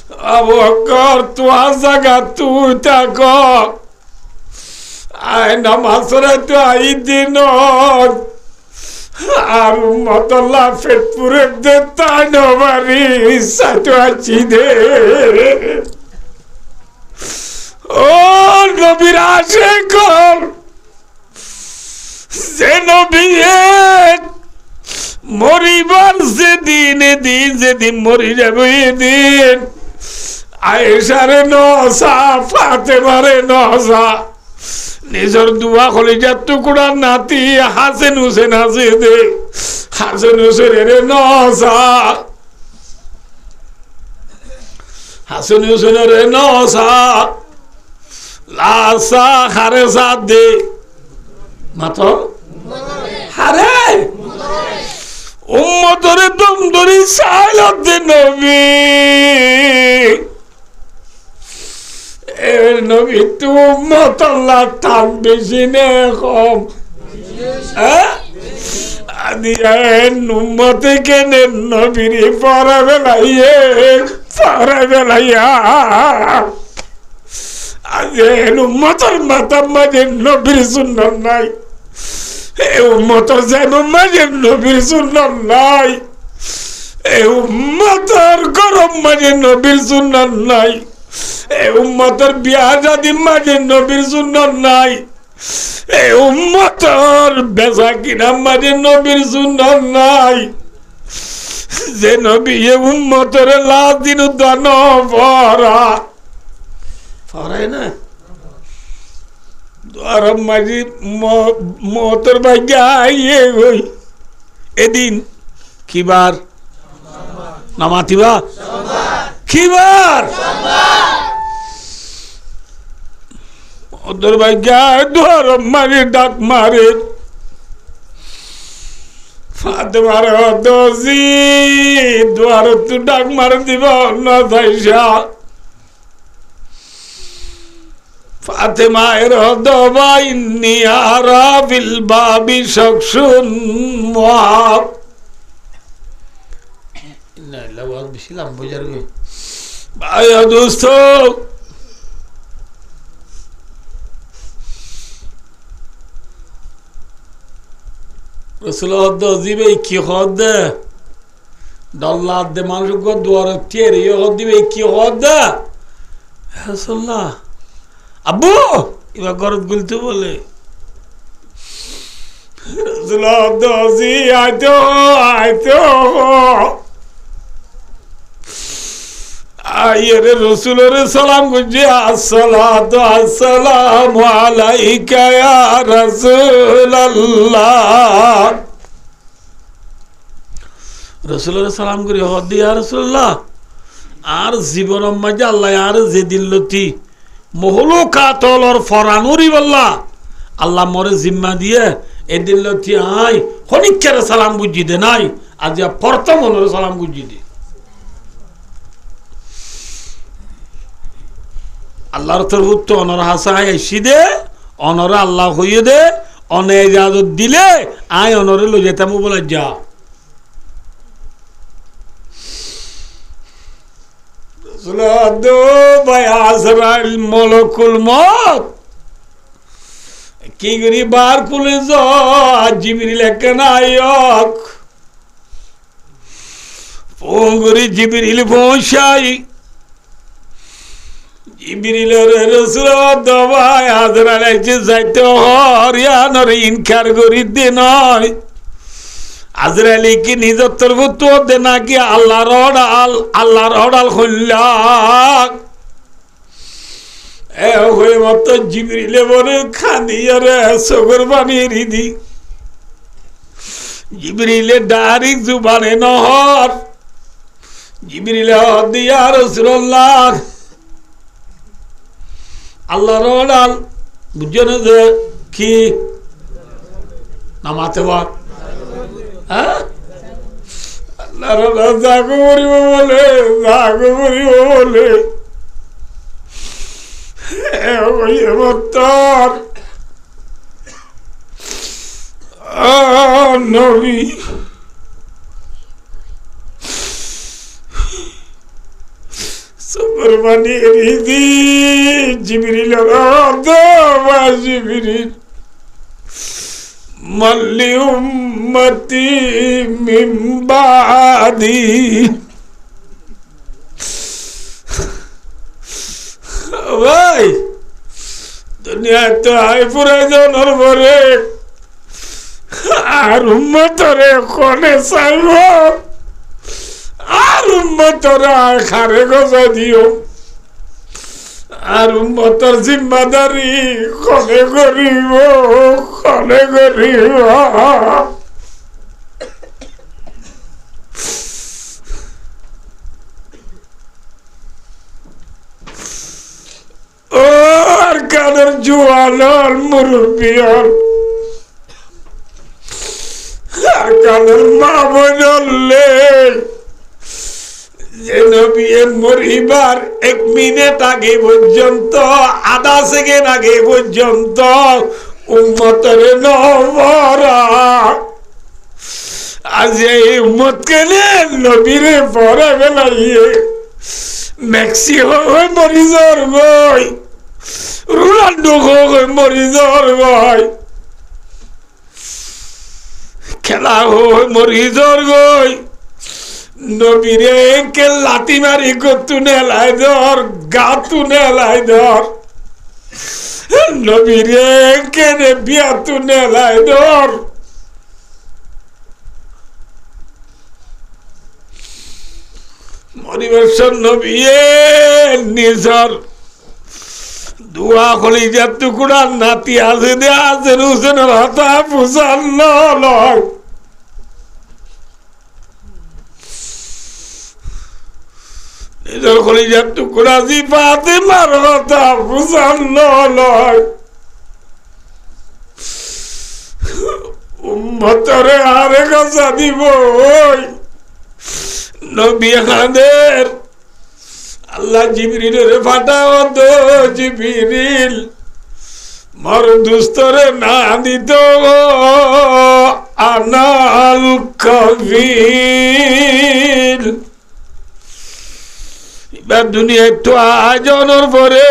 আবু বকর তোমার জায়গা তুই থাক আয় নামাজরে তো আই দিন আর মতল্লা ফেটপুরে দে তাই নবারি সাথে আছি দে ও নবীর আশিকর যে নবী মরিবার যেদিন মরি যাবে এদিন আয়েশারে নসা ফাতেমারে নসা নিজের দুয়া কলিজার টুকরা নাতি হাসেন হুসেন হাসে দে হাসেন হুসেনের নসা হাসেন হুসেনের নসা লাসা হারে সাথ দে মাতো হারে উম্মতরে দম ধরি সাইলত দে নবী এর নবী তু উম্মত আল্লাহ টান বেশি নে কম আদি উম্মতে কেনে নবীর পরে বেলাইয়া আজ উম্মতর মাথা মাঝে নবীর সুন্নাত নাই এ উম্মতর যেন মাঝে নবীর সুন্নাত নাই এ উম্মতর গরম মাঝে নবীর সুন্নাত নাই এ উম্মতর বিয়া শাদী মাঝে নবীর সুন্নাত নাই এ উম্মতর বেচা কিনা মাঝে নবীর সুন্নাত নাই যে নবী এ উম্মতর লাশ দিন দান ফরাই না দ্বার মাঝি মতর ভাগ্যা ইয়ে হই এদিন কিবার নামাতিবা কিবার মতর ভাগ্যা দ্বার মারি ডাক মারে ফাতেমার দোষী দ্বার তু ডাক মার দিব না যাইসা ফাতেমায়ের হদবা ইন্নি আরা ফিল বাবি শাকসুন মুআব ইন্না লাওয়াজ বিশিলাম বুঝার গে ভাই দোস্ত রাসূল দিবে কি হদ দল্লাদ দে মানুষ গো দুয়ার তেরি হদ দিবে কি হদ রাসূলুল্লাহ আব্বু এবার গরত গুলতে বলে আইরে রসুলের সালাম গুজি আসসালাতু আসসালামু আলাইকা ইয়া রাসূলুল্লাহ রসুলের সালাম করি হদ ইয়া রাসূলুল্লাহ আর জীবন মাঝে আল্লাহ আর যে দিল্লতি মহলো কাতলর ফরানুরি বল্লা আল্লাহ মরে জিম্মা দিয়ে এদিন লতি আই হনিকের সালাম বুঝি দে নাই আজ প্রথম হলোর সালাম বুঝি দে আল্লাহর তরফ তো অনর হাসায় এসি দে অনর আল্লাহ হইয়ে দে অনে ইজাজত দিলে আই অনরে লই যেতাম বলে যা মলকুল মত কি করি বার কুলে জিবরিল একনায়ক ফোন করি জিবরিল পৌঁছাই জিবরিলের রাসূল দবাই আজরাইল আইছে যাইতে হরিয়ানর ইনকার করি দে নয় আজরাইল কি নিজের তরফ তো দে নাকি আল্লাহর অডাল হইলা এ হয়ে মত জিবরিলে বলে খাদিয়ারে সগর বানিয়ে রিদি জিবরিলে ডাইরেক্ট জুবানে নহর জিবরিলে দিয়া রাসূলুল্লাহ আল্লাহর অডাল বুঝছেন যে কি নামাতে বা জাগো মরিব বলে নবী কুরবানি রিদি জিবরিল জিবরিল মাল্লি উম্মতি মিন বাদি ভাই দুনিয়া তো আই পুরা জনের পরে আর উম্মতরে কোনে চাইব আর উম্মতরে আর খারে গজা দিও আর উম্মতর জিম্মাদারি কোনে করিব কোনে করিব ও আর কাদের জোয়ান মুরব্বিয়ান আর কাদের মা বোনলে যে নবী মরিবার 1 মিনিট আগে পর্যন্ত আধা সেকেন্ড আগে পর্যন্ত উম্মতের নবরা আজ এই উম্মত কেনে নবীরে পরে বেলাইয়ে মেক্সি হয়ে মরিজর গই রোনাল্ডো হয়ে মরিজর গই খেলা হয়ে মরিজর গই নবীরে কে লাতি মারি গতুনে লাই ধর গাতুনে লাই ধর নবীরে কে রে বিয়াতুনে লাই ধর মরিবেশন নবীয়ে নিজর দুয়া খলি যা টুকুরা নাতি আছে দে আছে হুসেনের হাতা ফুসাল লয় নিজের কলিজার টুকরা জি ফাতেমার কথা বুঝান লয় উম্মতরে আরে কথা দিব ওই নবী আমাদের আল্লাহ জিবরিলের পাঠাও তো জিবরিল মর দুস্তরে না দিত আনাল কবিল এবার দুনিয়া তো আজনের পরে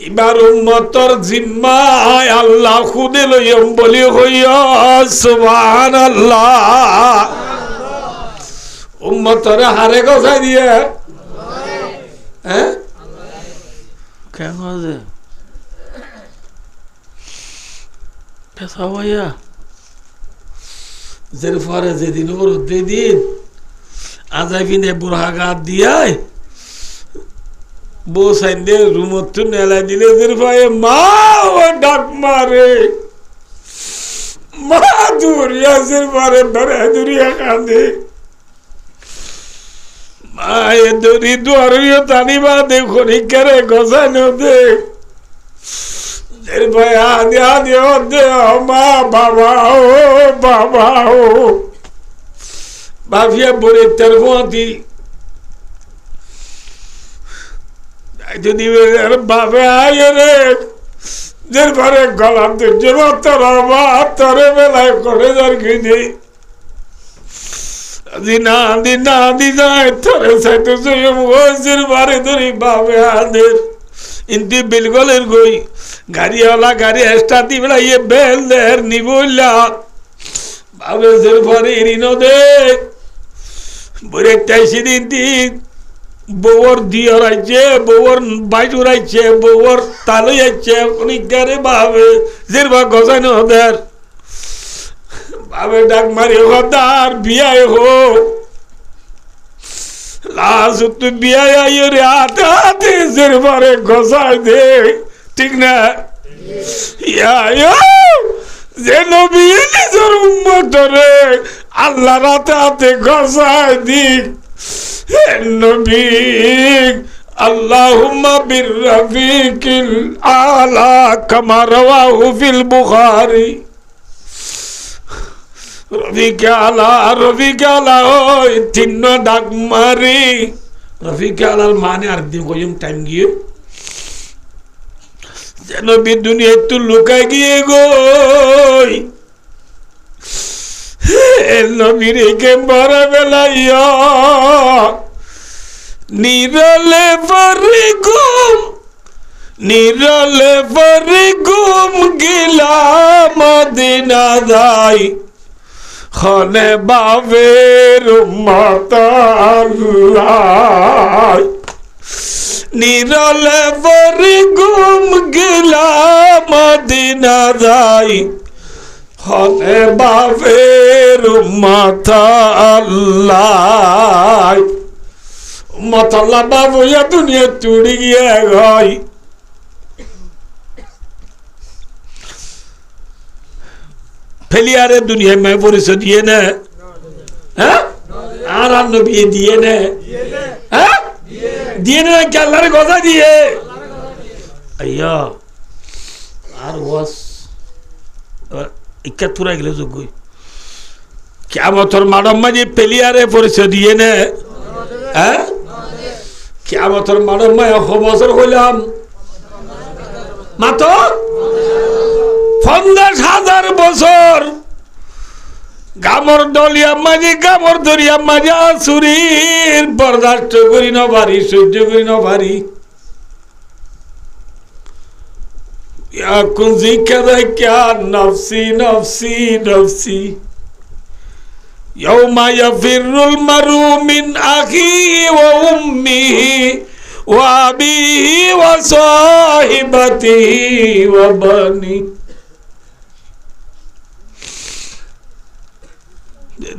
এবার উম্মতর জিম্মায় আল্লাহ খুদে লইম বলি হইয়া সুবহানাল্লাহ উম্মতর হারে গছাই দিয়ে হ্যাঁ কেন আছে পেশা ভাইয়া যের পরে যেদিন ওর দিন আজাইবিনে বুড়া গাত দিয়াই বউ সাইন্দে রুমত নেলাই দিলে ভাই মা ও ডাক মারে মা দূরিয়া পারে ধরে দূরিয়া কাঁদে মা এ দড়ি দুয়ারিও টানিবা দেখো নিকারে গজানো দে ভাই আদে আদে ও দে মা বাবা ও বাবা ও বাফিয়া বলে তেরফি যদি বাবা আয় রে যে ঘরে গলা যে তোর তোরে বেলায় করে যার কিনে না দি না দি যায় তোরে সাইতে জয়ের বারে ধরি বাবে আদের ইন্তি বিলগলের গই গাড়িওয়ালা গাড়ি এক্সট্রা দি বেড়াইয়ে বেল দের নিবইলা বাবে যে পরে ঋণ দে বরে টাইসি দিন বউর দিয়ে রাইছে বউর বাইট উড়াইছে বউর তালই যাচ্ছে অনেকগারে ভাবে যেরবা গজানো ওদের ভাবে ডাক মারি হদার বিয়ায় হো লাশ তুই বিয়ায় আইয় রে হাতে হাতে যেরবারে গজাই দে ঠিক না যে নবী নিজের উম্মতরে আল্লাহ রাতে হাতে গজাই দিক নবী আল্লাহুম্মা বিররাফিকিল আলা কামা রাওয়াহু ফিল বুখারী রফিক আলা ওই তিন ডাক মারি রফিক আলার মানে আর দিন কইম টাইম গিয়ে যেন দুনিয়া একটু লুকাই গিয়ে গই নবীর কে বড় বেলাইয়া নিরলে পরে ঘুম, নিরলে পরে ঘুম গেলাম মদিনা যাই, খনে বাবের মাতাল্লাই। নিরলে পরে ঘুম গেলাম মদিনা যাই, খনে বাবের মাতাল্লাই। মাতাল্লা বাবু ইয়া দুনিয়া চুড়ি গিয়ে গই, ফেলিয়ারে দুনিয়া में परिचय दिए ने हैं आरा नबी दिए ने हैं दिए ने क्या अल्लाह ने गोदा दिए अय्या आर वास इकतुरा गेले जोगई क्या बतर मैडम में ये फैलियारे परिचय दिए ने हैं क्या बतर मैडम में हो बसर হইলাম মাত্র 50,000 বছর গামর দলিয়া মাঝে গামর দরিয়া মাঝে আসুরির বরদাস্ত করি না পারি, সহ্য করি না পারি। এখন জিজ্ঞাসা ক্যা নফসি নফসি নফসি ইয়াউমা ইয়াফিরুল মারু মিন আখিহি ওয়া উম্মিহি ওয়া আবিহি ওয়া সাহিবাতিহি ওয়া বানি।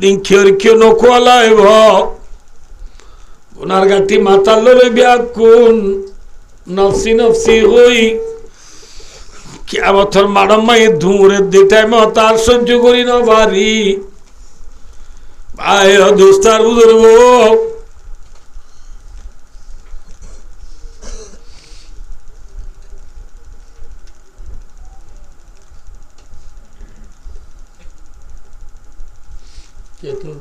দিন কেউ নকুয়ালাই গুনার গাটি মাতাল লরে ব্যাকুন নফসি নফসি হই কিয়ামতের মাডম মাই ধুমরে দিটাই মতার সহ্য করি না বাড়ি ভাই দোস্তার বুজুর্গ तो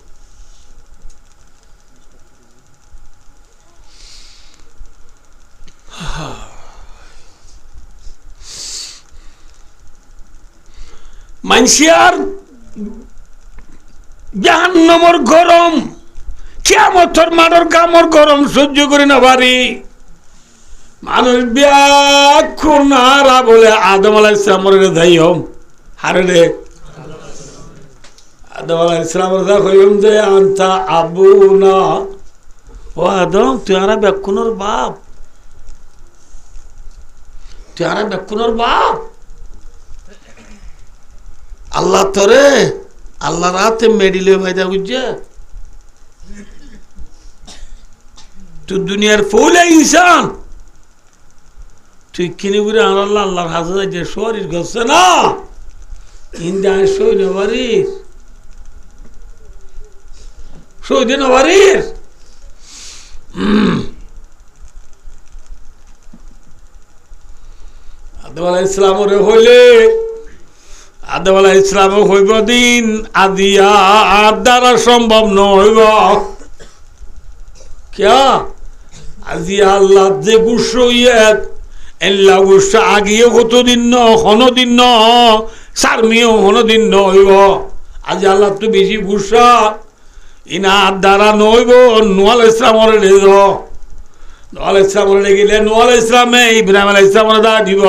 मानसियार জাহান্নামের গরম কিয়ামতের মানর কামর গরম সহ্য করে না পারি মানুষ ব্যাকুল না বলে আদম আলাইহিস সালামের দাইও হারে রে আদম আলাইহিস সালামের দা কইম যে আনতা আবুনা ও আদম তুই আর ব্যাকুনের বাপ তুই আর ব্যাকুনের বাপ আল্লাহ তোরে আল্লাহ রাতে মেডিলে ভাইদা বুঝছে তুই দুনিয়ার ফুল ইনসান তুই কিনে বুড়ে আল্লাহ আল্লাহর হাজার যে শরীর গছে না ইন্দা সই নবারির সই দিন নবারির আদম আলাইহিস সালামের হইলে আদম আলাইহিস সালাম হইব দিন আদিয়া আর দ্বারা সম্ভব নইব क्या আজি আল্লাহ যে গুসো এক এল্লা গুসা আগিয়ে কত দিন ন হনো দিন ন সারমিও হনো দিন নইব আজি আল্লাহ তো বেশি গুসা ইনা দ্বারা নইব নূহ আলাইহিস সালামের লেজ নূহ আলাইহিস সালামের গেলে নূহ আলাইহিস সালামে ইব্রাহিম আলাইহিস সালামের দা দিব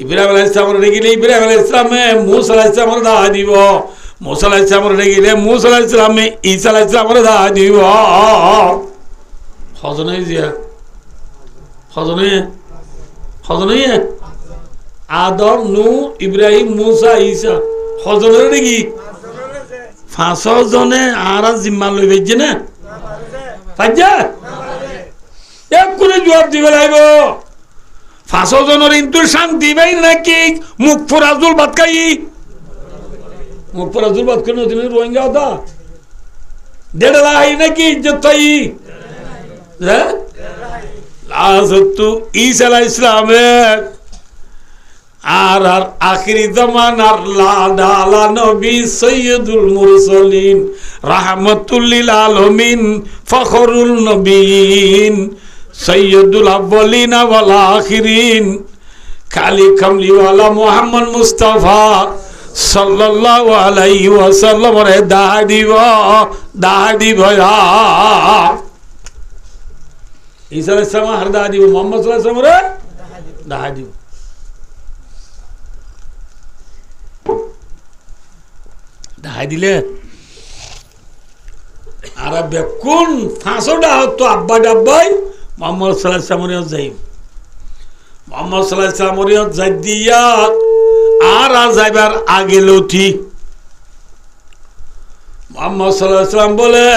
ইব্রাহিম আলাইহিস সালামের গেলে ইব্রাহিম আলাইহিস সালামে মূসা আলাইহিস সালামের দা দিব মূসা আলাইহিস সালামের গেলে মূসা আলাইহিস সালামে ঈসা আলাইহিস সালামের দা দিব হজনে জিয়া হজনে হজনে আদম নূহ ইব্রাহিম মূসা ঈসা হজনে নাকি 500 জনে আর জিম্মা লই বেজে না পাজা এক করে জবাব দিবে লাইব 500 জনের কিন্তু শান্তি পাই নাকি মুখ ফরাজুল ভাত খাই মুখ ফরাজুল ভাত কোন দিন রোহিঙ্গা দা দেড় লাই নাকি ইজ্জত তাই লাজতু ঈসা আলাইহিস সালামের আর আখিরি জামানার লাডালা নবী সৈয়দুল মুরসালিন রাহমাতুল লিল আলামিন ফখরুল নবীন সৈয়দুল আউয়ালিন ওয়াল আখিরিন খালি কামলি ওয়ালা মুহাম্মদ মুস্তাফা সাল্লাল্লাহু আলাইহি ওয়াসাল্লাম রে দাদি ভয়া ঈসা আলাইহিস সালাম হার দাহা দিব, মুহাম্মদ সাল্লাল্লাহু আলাইহি ওয়াসাল্লাম দাহা দিব। দাহাই দিলে আর বেকুন ফাঁসোটা হতো আব্বা ডাব্বাই মোহাম্মদ সাল্লাল্লাহু আলাইহি ওয়াসাল্লাম যাই, মোহাম্মদ সাল্লাল্লাহু আলাইহি ওয়াসাল্লাম যাই দিয়া আর যাইবার আগে লথি মোহাম্মদ সাল্লাল্লাহু আলাইহি ওয়াসাল্লাম বলে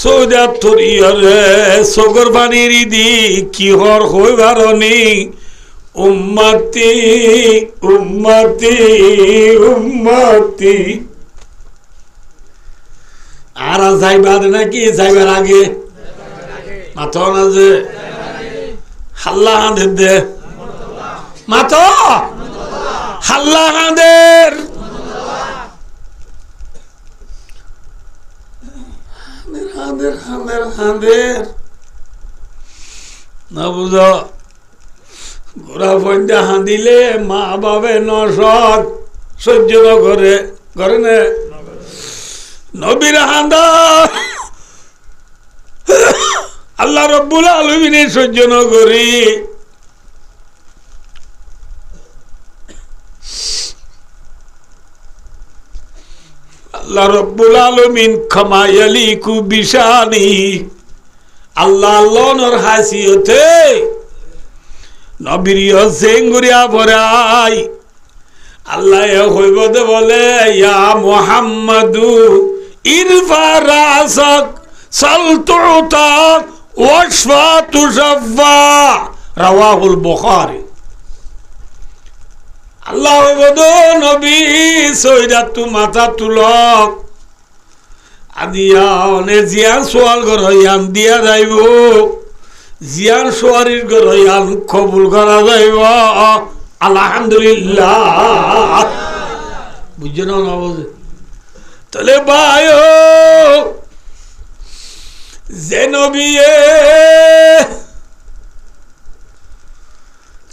সৌদা তরিয়রে সগর বাণীর দি কি হর হইবারনি উম্মতি উম্মতি উম্মতি। আর যাইবার নাকি যাইবার আগে মাথা না যে হাল্লা হাঁদের দে মাথা হাল্লা হাঁদের হাঁদের হাঁদের হাঁদের না বুঝ ঘোরা ফন্ডা হাঁদিলে মা বাবে নসক সহ্য করে করে না নবীর হাঁদা আল্লাহ রব্বুল আলামিনের সহ্য করি আল্লাহ রব্বুল আলামিন খামায়ালিকু বিশানি আল্লাহ আল্লাহর হাসিয়তে নবীর সেঙ্গুরিয়া ভরাই আল্লাহ হইব দে বলে ইয়া মুহাম্মাদু ইরফা রাসাক সালতুতা ওয়াশফা তুশফা রাওয়াহুল বুখারী। আল্লাহ হইব দে নবী সইদা তু মাথা তুলক আদিয়া অনে জিয়ান সোয়াল কর ইয়ান দিয়া যাইব জিয়ান সোয়ারির কর ইয়ান কবুল করা যাইব আলহামদুলিল্লাহ। বুঝছো না না বুঝে তাহলে ভাই যে নবী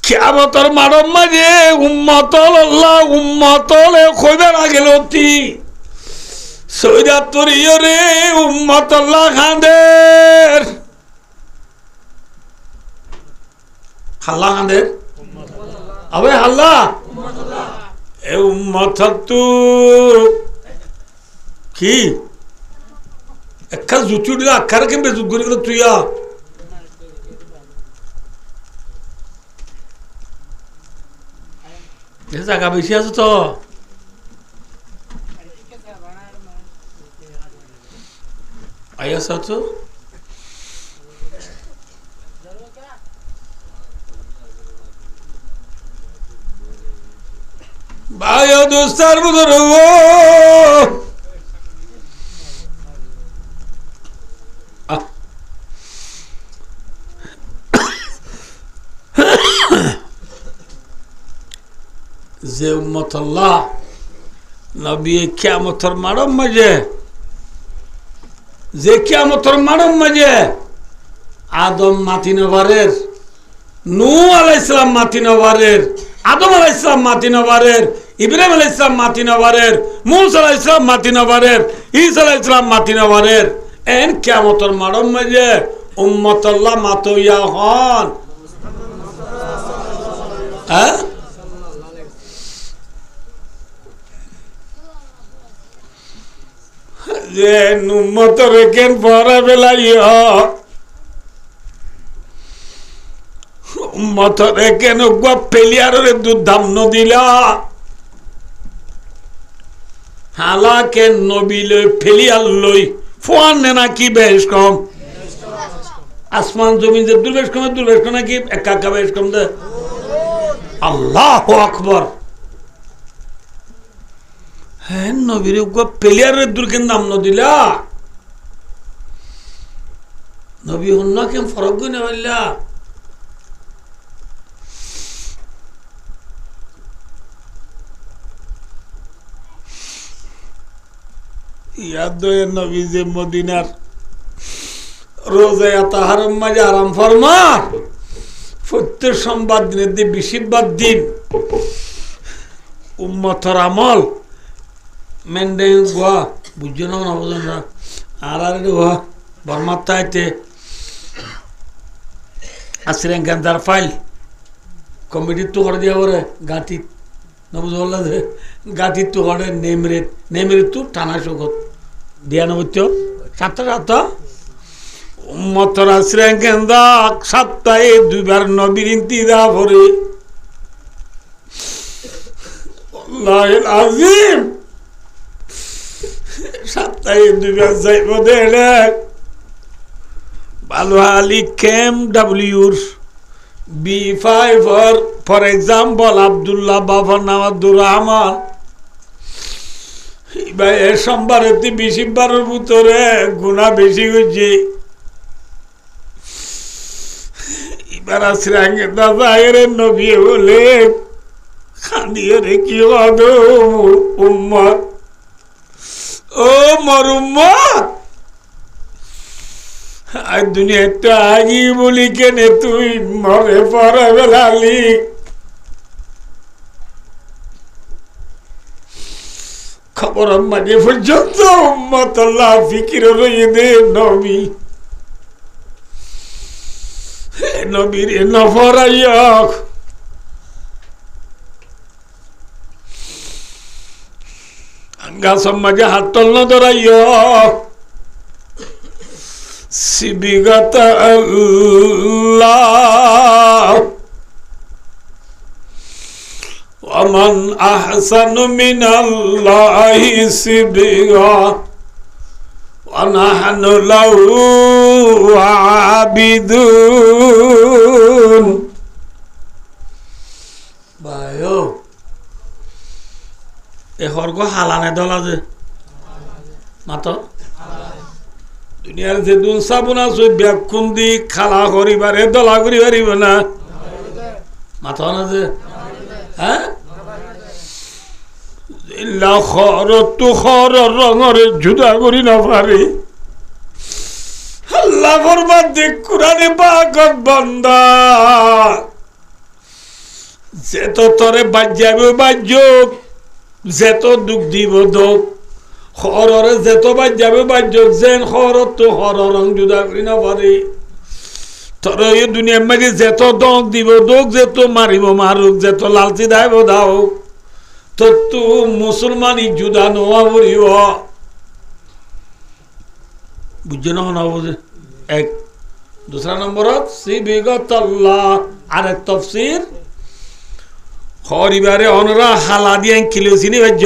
কিয়ামতের মানব মাঝে উম্মতল আল্লাহ উম্মতলে কইবার আগে লতি সৈয়দ তরিয়রে উম্মতল্লাহ খাঁদের হাল্লা খাঁদের আবে হাল্লা এ উম্মত তু কি একটা জুতি উঠিলে আখার কেমবে জুত করি গেল তুই জায়গা বেশি আছে তো আইয়াছ তো ভাই দোস্তার বুঝর যে উম্মত আল্লাহ নবী কিয়ামতের মানব মাঝে যে কিয়ামতের মানব মাঝে আদম মাতি নবারের নূহ আলাইহিস সালাম মাতি নবারের আদম আলাইহিস সালাম মাতি নবারের ইব্রাহিম আলাইহিস সালাম মাতি নবারের মূসা আলাইহিস সালাম মাতি নবারের ঈসা আলাইহিস সালাম মাতি নবারের এন কিয়ামতের মানব মাঝে উম্মত আল্লাহ মাতইয়া হন হ্যাঁ যে নুম্মত রেখেন পরে বেলাইয়া উম্মত রেখেন পেলিয়ারের দুধ দাম নদিলা হালাকে নবিলে ফেলিয়ার লই ফোয়ান নে নাকি বেশ কম আসমান জমিন যে দুর্বেশ কমে দুর্বেশ কম নাকি একা বেশ কম দে আল্লাহু আকবার। হ্যাঁ নবীর প্লেয়ারের দূরকে নাম নদিলা নবী অন্য কেম ফরক গই না বললা ইয়াদ নবী যে মদিনার রোজা তাহারম মাঝে আরাম ফরমা প্রত্যেক সোমবার দিনের দিয়ে বেশিরভাগ দিন উম্মতর আমল মেন্ডে গোয়া বুঝছো না না বুঝো না আর গোয়া বর্মার তাইতে আসিরেন গেন্দার ফাইল কমিটির তো করে দিয়া পরে গাঁঠিত নবুজল্লা যে গাঁঠিত তো করে নেমরেত তো টানা চকত দিয়া নবত্য সাতটা সাতটা উম্মতর আসিরেন গেন্দা সপ্তাহে দুইবার নবীর ইন্তিদা পরে আল্লাহুল আজিম সপ্তাহে দুইবার যাইব দেড়ে Baluali KMW's B5 for example Abdullah Baba Nawadur Rahman এবার এর সম্বারেতে বেশি বারের ভিতরে গুণা বেশি হয়েছে এবার আসরাঙ্গে দাদা এর নবী বলে খানিয়ে রে কি হলো উম্মত ও মর উম্মত আর দুনিয়াটা আগি বলি কেনে তুই মরে পরে বেলালি খবর মানে পর্যন্ত উম্মত আল্লাহ ফিকির রয়ে দে নবী নবীর নফরাইয়ক আঙ্গা সমাজে হাতল ন ধরাইয়ক সিবিগত আল্লাহ ওয়ামান আহসানু মিনাল্লাহি সিবিগা ওয়া নাহনু লাহু আবিদুন বায়ো এ হরগো হালানে দলা যে মাতো দুনিয়ার যে দুন সাবুন আছে ব্যাকুন্দি খালা করিবারে দলা করি পারিব না মাথা না যে হ্যাঁ রঙরে জুদা করি না পারি আল্লাহ ফরমান দেখ কুরআনে পাকত বান্দা যেত তরে বাজ্যাবে বাজ্যক যেত দুঃখ দিব দোক হররে যেত বাজ্যাবে বাজ্যক যেন হরত তো হর রং জুদা করি না পারি তোর এই দুনিয়ার মাঝে যেত দোক দিব দোক যেত মারিব মারুক যেত লালচি দাইব দাও তোর তো মুসলমানই জুদা নোয়া পড়িব বুঝছো না না বুঝে এক দুসরা নম্বরত সিবিগত আল্লাহ আর এক তাফসীর হরিবারে অনরা হালা দিয়ে কিলো চিনি ভাজ্য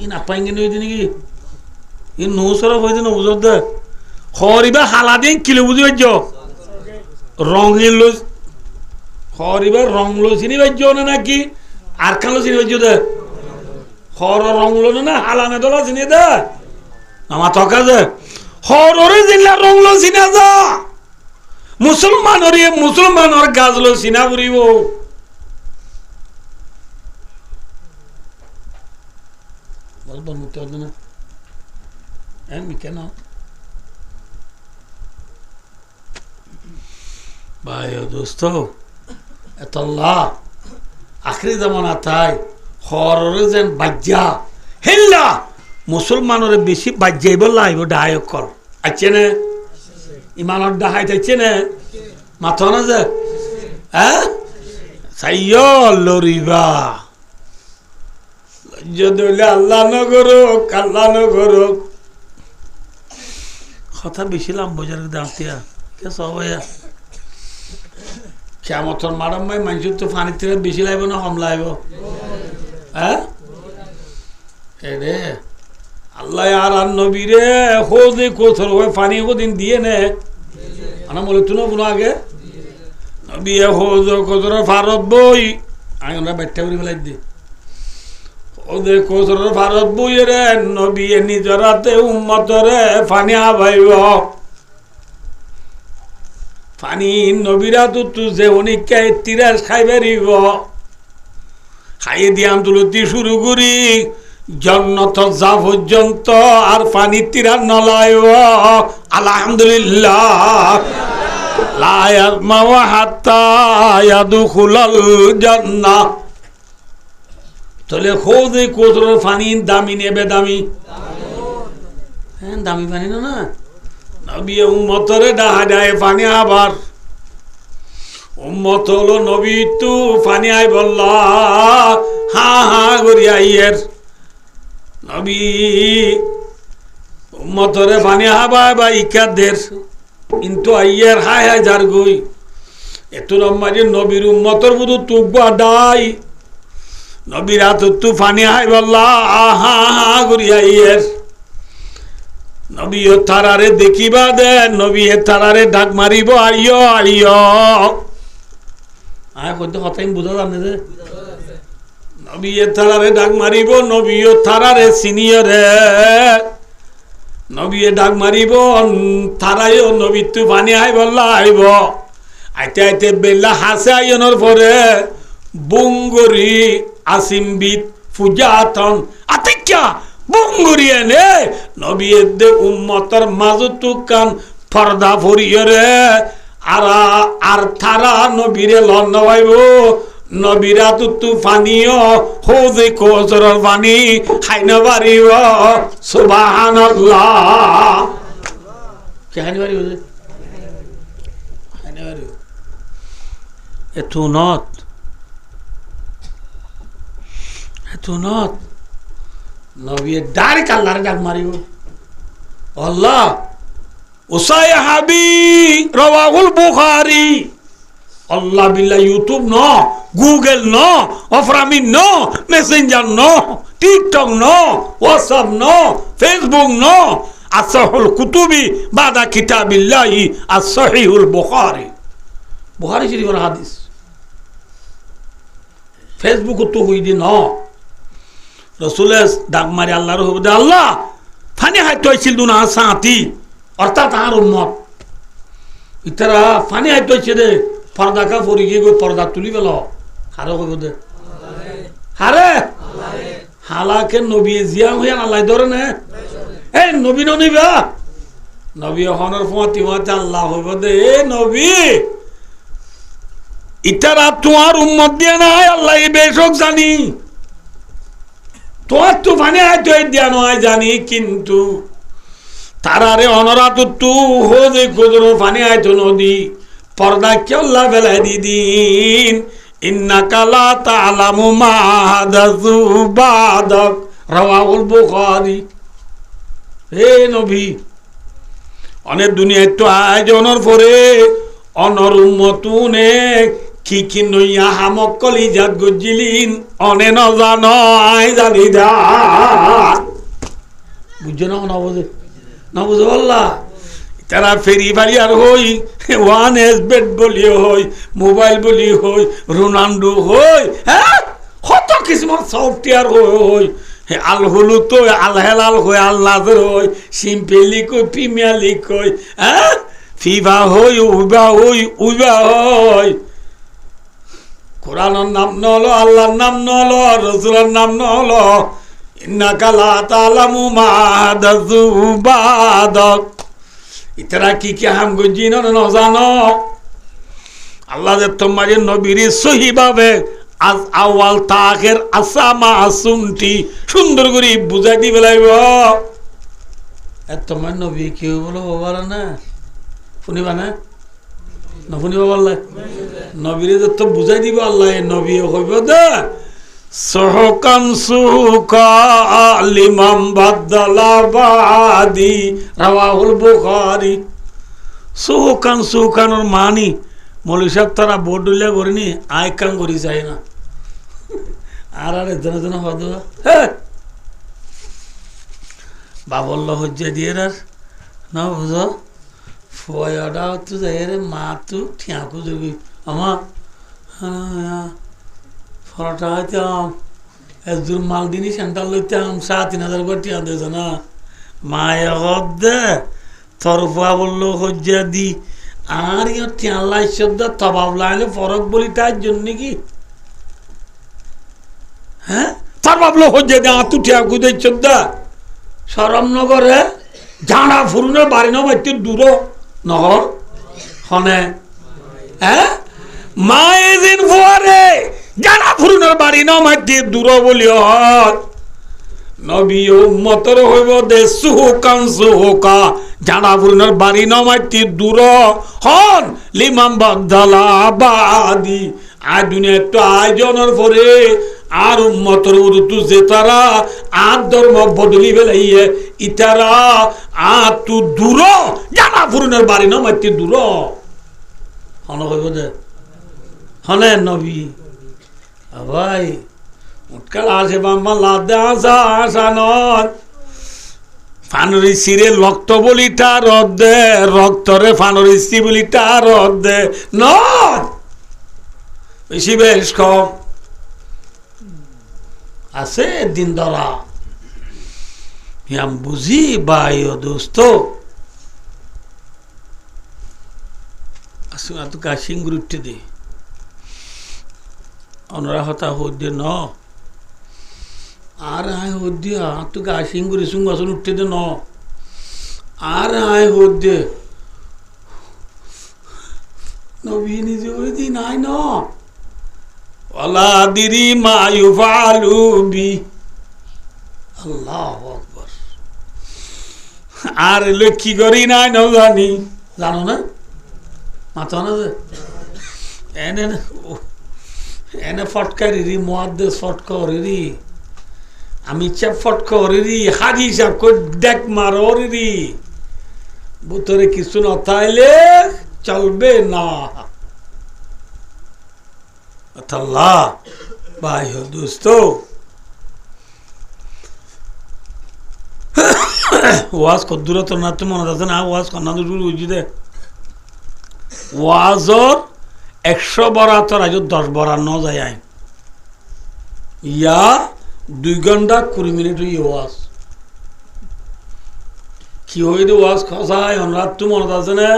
না পাইঙ্গে নই নাকি ই নৌসরা হইছে না বুঝত দে হরিবা হালা দিয়ে কিলো বুঝি ভাজ্য রঙিন লো হরিবার রং লো চিনি ভাজ্য না নাকি আর কালো চিনি ভাজ্য দে হর রং লো না হালানে দলা চিনি দে আমার তকা দে হরে জিল্লা রং লো চিনা যা মুসলমানর গাছ লো চিনা বুড়িব বলবো মুক্তি হতো না কেন ভাই দোস্ত এতল্লাহ আখরি জামানা তাই হরে যেন বাজ্যা হেল্লা মুসলমানের বেশি বাজ্যাইব লাইব ডায়ক কর আছে না ইমানের ডাহাই থাকছে না মাথা না যে হ্যাঁ সাইয় লরিবা যদি আল্লাহ নগরক আল্লাহ নগরক কথা বেশি লাম বোঝার দাঁতিয়া কে সবাইয়া কেমতর মারাম ভাই মানুষের তো পানির থেকে বেশি লাগবে না কম লাগবে হ্যাঁ রে আল্লাহ আর নবী রে খোঁজে কোথর ওই পানি কোদিন দিয়ে নে আনা বলে তুনো কোনো আগে নবী খোঁজ কোথর ভারত বই আমি ওরা ব্যাটটা করে ফেলাই দি ওদে কোথর ভারত বই রে নবী নিজের হাতে উম্মতরে পানি আবাইব পানি নবীরা তো যে অনেককে তিরাস খাইবারিব খাইয়ে দিয়াম তুলতি শুরু করি জন্নত যা পর্যন্ত আর পানি তিরা নলাইব আলহামদুলিল্লাহ লা ইয়াজমাউ হাত্তা ইয়াদখুলাল জান্নাহ তাহলে খোঁজে কোথর পানি দামি নেবে দামি হ্যাঁ দামি পানি না নবী উম্মতরে ডাহায় পানি আবার উম্মত হলো নবী তু পানি আই বললা হা হা করিয়া ইয়ের নবী উম্মতরে পানি হাবা বা ইকাদের কিন্তু আইয়ের হায় হায় যার গই এত নম্বরে নবীর উম্মতর বুধু তুকবা ডাই নবীর হাত তু পানি হাই বললা হা হা করিয়া ইয়ের নবী ও তারারে দেখিবা দে নবী এ তারারে ডাক মারিব আইয় আইয় আয় কইতে কথাই বুঝা জানে যে নবী এ তারারে ডাক মারিব নবী ও তারারে সিনিয়রে নবী এ ডাক মারিব তারাইও নবী তু পানি আই বললা আইব আইতে আইতে বেলা হাসে আইনের পরে বুঙ্গরি আসিমবিদ ফুজাতন আতিক্যা বুঙ্গরি এনে নবী এদে উম্মতর মাজতু কান পর্দা ফরিয়রে আর থারা নবীরে লন্নবাইব নবীরা তু ফানিও হোজে কোজরর পানি খাইনা পারিব সুবহানাল্লাহ কে খাইনা পারিব যে খাইনা পারিব এতো নত নবী ডাইরেক্ট আল্লাহরে ডাক মারিব আল্লাহ উসাইহাবি রাওয়াহুল বুখারী আল্লাহ বিল্লাহ ইউটিউব ন গুগল ন অফরামি ন মেসেঞ্জার ন টিকটক ন হোয়াটসঅ্যাপ ন ফেসবুক ন আসহুল কুতুবি বাদা কিতাবিল্লাহি as-সহিহুল বুখারী বুখারী শরীফের হাদিস ফেসবুক তো হই দি ন রাসূলের ডাক মারি আল্লাহর হুবদে আল্লাহ ফানি হাইতো ছিল দুনা সাথী অর্থাৎ আর উম্মত ইতারা ফানি হাইতো ছিল পর্দা কা পরি গিয়ে পর্দা তুলি গেল হারো কইব দে হারে হালাকে নবী জিয়া হইয়া আল্লাহ ধরে না এই নবী ননিবা নবী হনর ফতি ওয়াতে আল্লাহ হইব দে এ নবী ইতারা তোমার উম্মত দিয়ে না আল্লাহ এই বেশক জানি তোমার তো ফানি হাইতো দিয়া নয় জানি কিন্তু তারারে অনরাত তু হোজে কোজর ফানি আইতো নদী পর্দা কেল্লা বেলায় দিদিন ইন্নাকা লা তা'লামু মা হাদাসু বাদাক রাওয়াহুল বুখারী হে নবী অনেক দুনিয়ায় তো আয়োজনের পরে অনর উম্মতুনে কি নইয়া হামক কলিজাত গজিলিন অনে ন জানো আই জানি দা বুঝছো না বুঝে না বুঝো আল্লাহ তারা ফেরি বাড়ি আর হই ওয়ান এস বেড বলি হই মোবাইল বলি হই রোনাল্ডো হই হ্যাঁ কত কিসমত সফটওয়্যার হই আল হলু তো আল হেলাল হই আল নাজর হই সিম্পলি কই প্রিমিয়ার লিগ হই হ্যাঁ ফিফা হই উইবা হই কোরআনের নাম নলো আল্লাহর নাম নলো রাসূলের নাম নলো ইন্নাকা লা তা'লামু মা হাদাসু বাদাক ইতারা কি হাম গঞ্জিন ন জানো আল্লাহ যে তোমার নবীর সহি ভাবে আজ আওয়াল তাখের আসামা আসুনটি সুন্দর করে বুঝাই দিবে লাগব তোমার নবী কেউ বলো বাবা না শুনিবা না শুনিবা বললে নবীরে তো বুঝাই দিব আল্লাহ নবী হইব দে সহকান সুকা লিমাম বাদলা বাদি রাওয়াহুল বুখারী সুকানোর মানি মৌলী সাহেব তারা বোর্ড উল্লেখ করিনি আয় কাম করি চাই না আর জন হদ হ্যাঁ বাবল্য হজ্জা দিয়ে আর না বুঝ ফয়ডা তো যাই রে মা তো ঠিয়াকু যাবি আমার ফরটা হইতাম একজন মাল দিনই সেন্টার লইতাম ৩,৫০০ করে টিয়া দিয়েছ না মায়ের হদ দে তরফা বললো হজ্জা দি আর ইয়ার টিয়াল্লা ইসদা তবাব লাইলে ফরক বলি তার জন্য কি হ্যাঁ তার ভাবলো হজ্জা দি আতু টিয়াকু দে ইসদা সরমনগরে জানা ফুরুনে বাড়ি না বাইতে দূর নহর হনে হ্যাঁ মা এদিন ফুয়ারে জানা ফুরুনের বাড়ি না মাইতে দূর বলি নবী উম্মতর হইব দে সুহুকা জানা পুরনের বাড়ি নমাইতি দূর হন লিমাম বাদালা বাদি আয় দুনিয়া একটু আয়োজনের পরে আর উম্মতর উরুতু যে তারা আর ধর্ম বদলি বেলাইয়ে ইতারা আর তু দূর জানা পুরনের বাড়ি নমাইতি দূর হন হইব দে হনে নবী ভাই উৎকাল আসে বাম্মা লাদে আসা আসা নয় ফানুরি সিরে রক্ত বলিটা রদ্দে রক্তরে ফানুরি সি বলিটা রদ্দে নয় বেশি বেশ কম আছে দিন ধরা বুঝি ভাই ও দোস্ত আসুন এত কাশিং গুরুত্ব দে অনরা হতা হদ্দে ন আর আয় হদ্দে তো কাশিং গুরি সুং আসুন উঠতে দে ন আর আয় হদ্দে নবী নিজে করে দিন আয় ন ওয়ালা দিরি মা ইউফালু বি আল্লাহু আকবার আর লক্ষ্মী করি নাই ন জানি জানো না মাথা না এনে এনে ফটকারি রি মুহাদ্দিস ফটকারি রি আমি চাপ ফটকারি রি হাজি সাহেব কো দেখ মারো রি বুতরে কিছু না তাইলে চলবে না আল্লাহ ভাই হো দোস্ত ওয়াজ কদ্দুর তো না তো মনে আছে না ওয়াজ কন্যা দুটো বুঝি দে ওয়াজর 100 বরা তো রাজ 10 বরা ন যায় আইন ইয়া 2 ঘন্টা 20 মিনিট হই ওয়াজ কি হই দে ওয়াজ খসায় আমরা তো মনে আছে না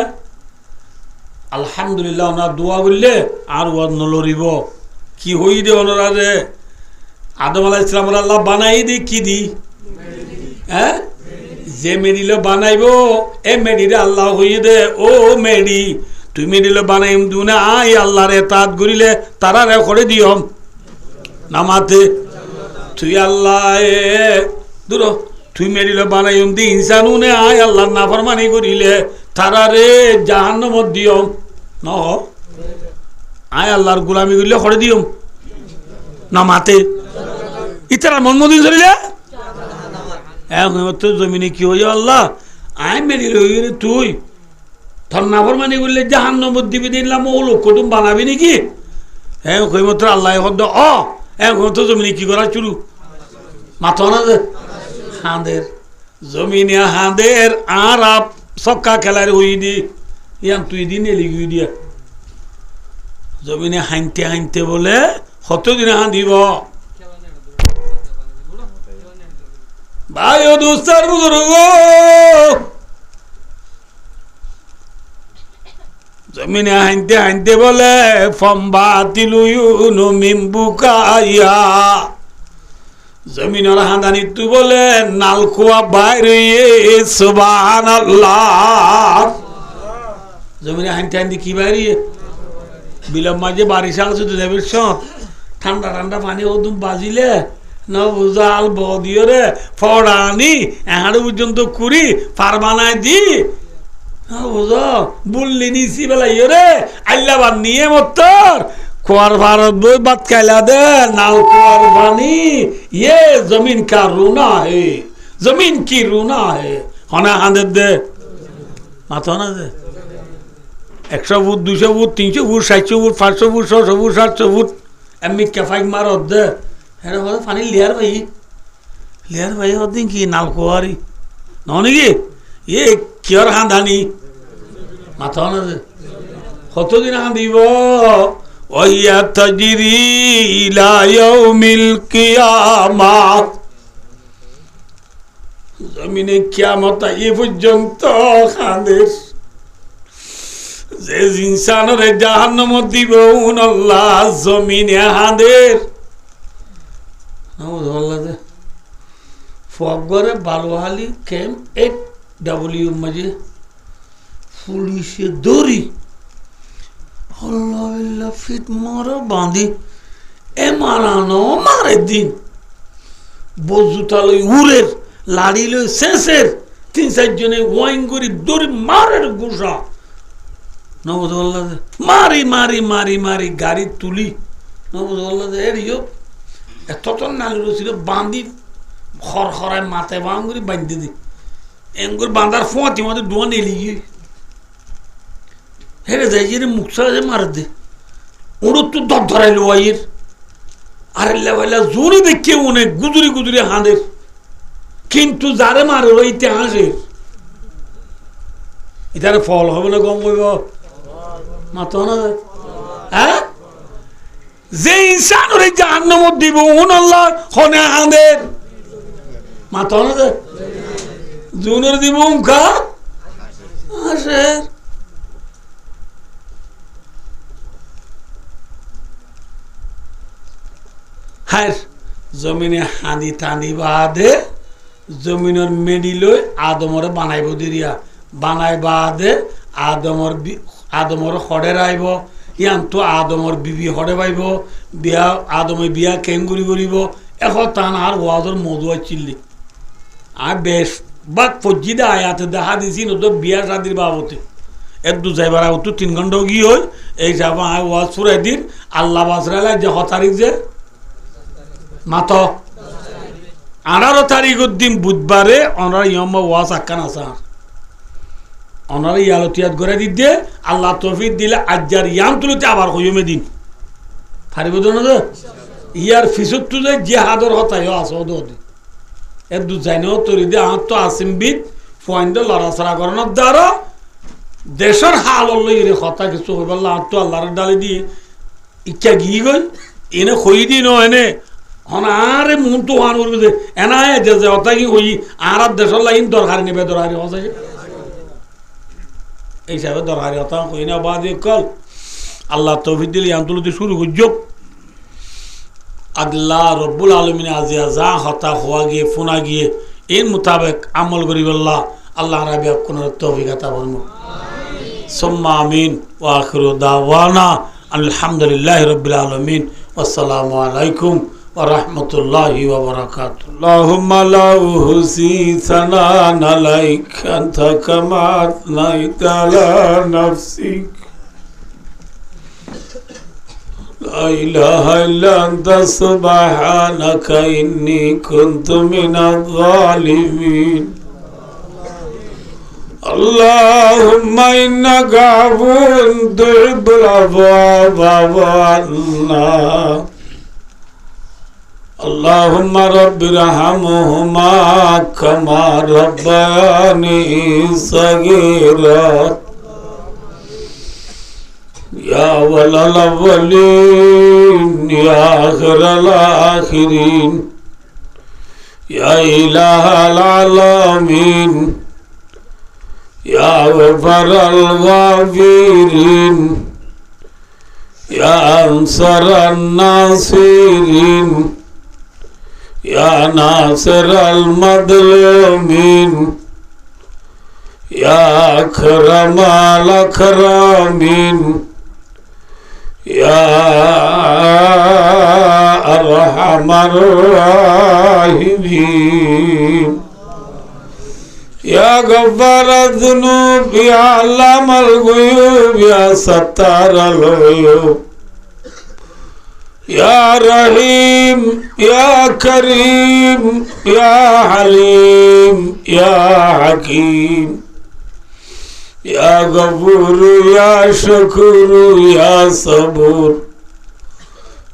আলহামদুলিল্লাহ আমরা দোয়া করলে আর ওয়াজ নলরিব কি হই দে ওনারা রে আদম আলাইহিস সালাম আল্লাহ বানাই দি কি দি হ্যাঁ যে মেডিলে বানাইবো এ মেডিরে আল্লাহ হইয়ে দে ও মেডি তুই মেডিলে বানাইম দুনা আই আল্লাহর এতাত করিলে তারা রে করে দিও নামাতে তুই আল্লাহ এ দূর তুই মেডিলে বানাইম দি ইনসানুনে আই আল্লাহর নাফরমানি করিলে তারা রে জাহান্নামত দিও ন আয় আল্লাহর গোলামি করিলে করে দিও নামাতে ইতারা মন মদিন করিলে তো জমিনে কি হয়ে আল্লাহ আয় মেডিল হয়ে তুই তোর নাফরমানি করলে জাহান্নামত দিবি দিলাম ও লোক কুটুম বানাবি নাকি হ্যাঁ কই মাত্র আল্লাহ হদ্দ অ হ্যাঁ তো জমিনে কি করা শুরু মাথা না হাঁদের জমিনে হাঁদের আর আপ সক্কা খেলার হই দি ইয়ান তুই দিন এলি গই দিয়া জমিনে হাঁটতে হাঁটতে বলে কতদিনে হাঁদিব ভাই ও দোস্তার বুজুর্গ জমিনে হাঁটতে হাঁটতে বলে ফম্বাতিলুয়ুনু মিম্বুকাইয়া জমিনের হাঁদানি তু বলে নালকুয়া বাইরে সুবহানাল্লাহ জমিনে হাঁটতে হাঁটতে কি বাইরে বিলম মাঝে বারিশ আসে তো দেবের ঠান্ডা ঠান্ডা পানি ওদম বাজিলে না বুঝাল বদিও রে ফড়ানি এহাড়ে পর্যন্ত কুড়ি পার বানায় দি বুঝ বুল্লি নিছি বেলা ইয়ে রে আল্লাবার নিয়ে মত্তর কুয়ার ভারত বই বাত খাইলা দে নাল কুয়ার পানি ये जमीन का रोना है जमीन की रोना है हना हांदे दे माथा ना दे 100 foot 200 foot 300 foot 700 foot 500 foot 600 foot 700 foot এমনি কেফাইক মার দে এরা বলে পানি লেয়ার ভাই ওদিন কি নাল কুয়ারি ননি কি এ কিয়র হাঁদানি মাথা না দে কতদিন হাঁদিব ওয়া তাজরি ইলা ইয়াউমিল কিয়ামাত জমিনে কিয়ামত এই পর্যন্ত হাঁদের যে ইনসানের জাহান্নামত দিব আল্লাহ জমিনে হাঁদের নাউযুবিল্লাহ ফগরে বালুহালি ক্যাম্প 8W মাঝে পুলিশে দড়ি আল্লাহ ফিট মারা বাঁধি এ মারানো মারে দিন বজুতা লই উড়ের লাড়ি লই শেষের 3-4 জনে ওয়াইন করি দড়ি মারের গুসা নবদুল্লাহ মারি মারি মারি মারি গাড়ি তুলি নবদুল্লাহ এরিও এত নালু ছিল বাঁধি খড়খড়ায় মাথায় বাঙ্গুরি বাঁধতে দি এমগুর বাঁধার ফোঁয়াতি মধ্যে ডোয়ান এলি গিয়ে হেরে যাই যে মুখ সাজে মার দে ওর তো দর ধরাইলো ওয়াইয়ের আরে লেবাইলা জোরে দেখে অনেক গুজুরি গুজুরি হাঁদের কিন্তু যারে মারে ওই ইতিহাসের এটার ফল হবে না কম হইব মাত না হ্যাঁ যে ইনসান ওরে জাহান্নাম দিব উন আল্লাহ হনে হাঁদের মাত না জুনের দিব উনকা আসে হ্যাঁ জমিনে হাঁদি টানি বাদে জমিনের মেডি লই আদমরে বানাইব দিরিয়া বানাই বাদে আদমর হড়ে রাইব ইয়ান তো আদমর বিবি হড়ে পাইব বিয়া আদমে বিয়া কেঙ্গুরি করিব এখন টান আর ওয়াজর মধুয়া চিল্লি আর বেশ বাক ফজ্জিদে আয়াতে দেখা দিছি নতো বিয়া শাদির বাবতে একটু যাইবার তো 3 ঘন্টাও গিয়ে হয় এই যাব আয় ওয়াজ ফুরাই দিন আল্লাহ বাসরালা যে 6 তারিখ যে মাত 18 তারিখের দিন বুধবারে ওনার ইয়ম ওয়াজ আক্কান আছে ওনার ইয়ালতিয়াত করে দিতে আল্লাহ তৌফিক দিলে আজ্জার ইয়াম তুলতে আবার হইমে দিন পারিব না ইয়ার ফিসুত তুলে জিহাদর হতাই আছে ওদি এর দু জাইনো তরি দে আত তো আসিমবিদ পয়েন্ট লড়াছড়া করানোর দ্বারা দেশের হাল লইরে কথা কিছু হইব আল্লাহ তো আল্লাহর ডালি দি ইচ্ছা গিয়ে গই এনে খই দিন এনে আরে মন তো হান করবে যে এনায় যে অতা কি হই আর দেশের লাইন দরকার নেবে দরকারি হচ্ছে এই হিসাবে দরকারি হতা কই না বাদ কল আল্লাহ তৌফিক দিলে আন্তলতি শুরু করছ আল্লাহ রব্বুল আলমিন আজিয়া যা হতা হওয়া গিয়ে ফোনা গিয়ে এর মোতাবেক আমল করি আল্লাহ আল্লাহ রাবিয়া কোন তৌফিক আতা বলবো সুম্মা আমিন ওয়া আখিরু দাওয়ানা আলহামদুলিল্লাহি রাব্বিল আলামিন আসসালামু আলাইকুম ورحمة الله وبركاته اللهم لا أحصي ثناء عليك أنت كما أثنيت على نفسك لا إله إلا أنت سبحانك إني كنت من الظالمين اللهم إنك عفو تحب العفو فاعف عنا اللهم رب ارحمهما كما ربياني صغيرا يا أول الأولين يا آخر الآخرين يا إله العالمين يا غفر الغافرين يا أنصر الناصرين يا ناصر المظلومين يا أكرم الأكرمين يا أرحم الراحمين يا غفار الذنوب يا علام الغيوب يا ستار العيوب يا رحيم يا كريم يا حليم يا حكيم يا غفور يا شكور يا صبور